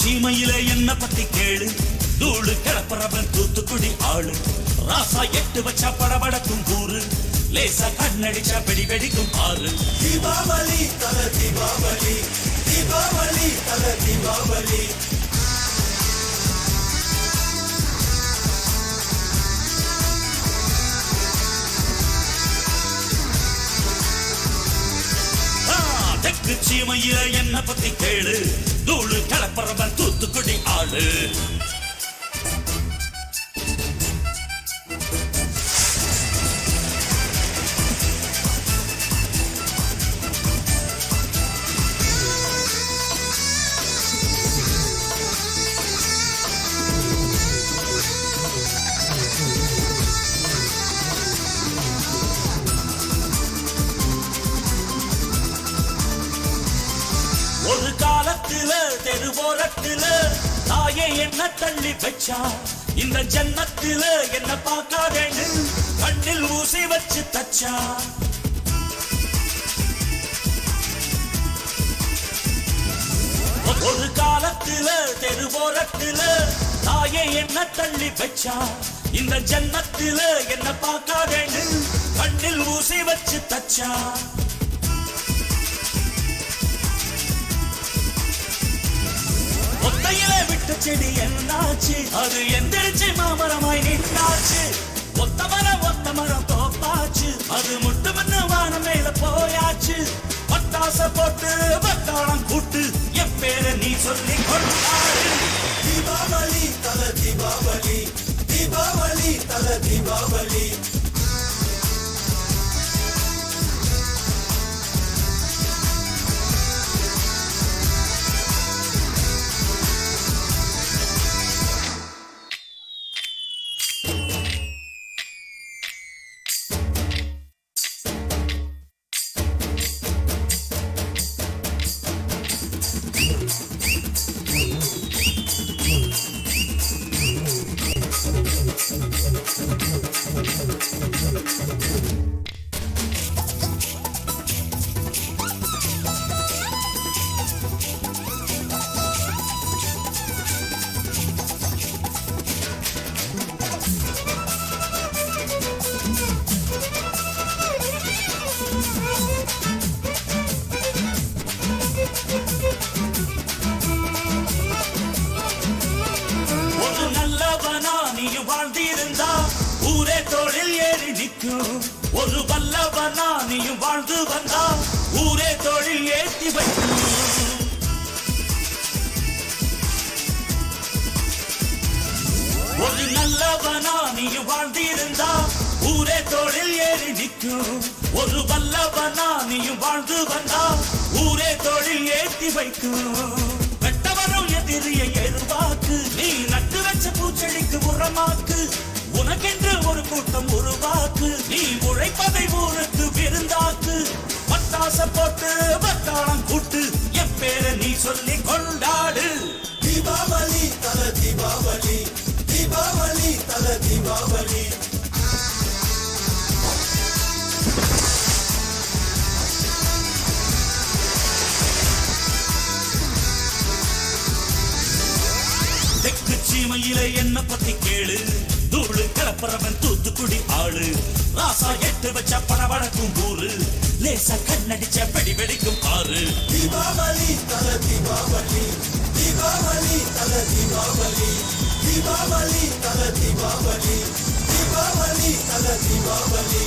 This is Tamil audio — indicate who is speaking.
Speaker 1: சீமையில என்ன பத்தி கேளு, தூளு கிளப்புறவன் தூத்துக்குடி ஆளு. ராசா எட்டு வச்சா படபடக்கும் கூறு, லேசா கண்ணடிச்சா வெடி வெடிக்கும் ஆறு.
Speaker 2: தீபாவளி தல தீபாவளி, தீபாவளி தல தீபாவளி.
Speaker 1: தெற்கு சீமையில என்ன பத்தி கேளு, தூளு கிளப்புறவன் தூத்துக்குடி ஆளு. ஒரு காலத்துல தெருவோரத்துல தாயே என்ன தள்ளி வச்சா, இந்த ஜன்னத்துல என்ன பார்க்காதேன்னு கண்ணில் ஊசி வச்சு தச்சா. ஒரு காலத்துல தெருவோரத்துல தாயே என்ன தள்ளி வச்சா, இந்த ஜன்னத்துல என்ன பார்க்காதேன்னு கண்ணில் ஊசி வச்சு தச்சா. ஒத்தையில விட்ட செடி என்னாச்சு, அது எந்திரிச்சு மாமரமாய் நின்றாச்சு. ஒத்த மரம் தோப்பாச்சு, அது முட்டு மண்ணு வானம் மேல போயாச்சு. பட்டாச போட்டு பட்டாளம் கூட்டு, என் பேர நீ சொல்லி கொண்டாடு.
Speaker 2: தீபாவளி தல தீபாவளி, தீபாவளி தல தீபாவளி.
Speaker 1: ஒரு நல்லவனா நீ வாழ்ந்திருந்தா ஊரே தோளில் ஏறி நிற்கும். ஒரு வல்லவனா நீயும் வாழ்ந்து வந்தா ஊரே தோளில் ஏற்றி வைக்கும். ஒரு நல்லவனா நீயும் வாழ்ந்திருந்தா ஊரே தோளில் ஏறி நிற்கும். ஒரு வல்லவனா நீயும் வாழ்ந்து வந்தா ஊரே தோளில் ஏற்றி வைக்கும். வெட்டவரும் எதிரியை எதிர்பார்க்கு, நீ நட்டு வச்ச பூச்செடிக்கு உரமாக்கு. உனக்கென்று ஒரு கூட்டம் உருவாக்கு, நீ உழைப்பதை ஊருக்கு விருந்தாக்கு. பட்டாச போட்டு பட்டாளம் கூட்டு, என் பேர நீ சொல்லி கொண்டாடு.
Speaker 2: தீபாவளி தல தீபாவளி, தீபாவளி தல தீபாவளி.
Speaker 1: தெற்கு சீமையில என்ன பத்தி கேளு, தூளு கிளப்புறவன் தூத்துக்குடி ஆளு. ராசா எட்டு வச்ச படபடக்கும் ஊரு, லேசா கண்ணடிச்ச வெடி வெடிக்கும் ஆறு.
Speaker 2: தீபாவளி தல தீபாவளி, தீபாவளி தல தீபாவளி, தீபாவளி தல தீபாவளி, தீபாவளி தல தீபாவளி.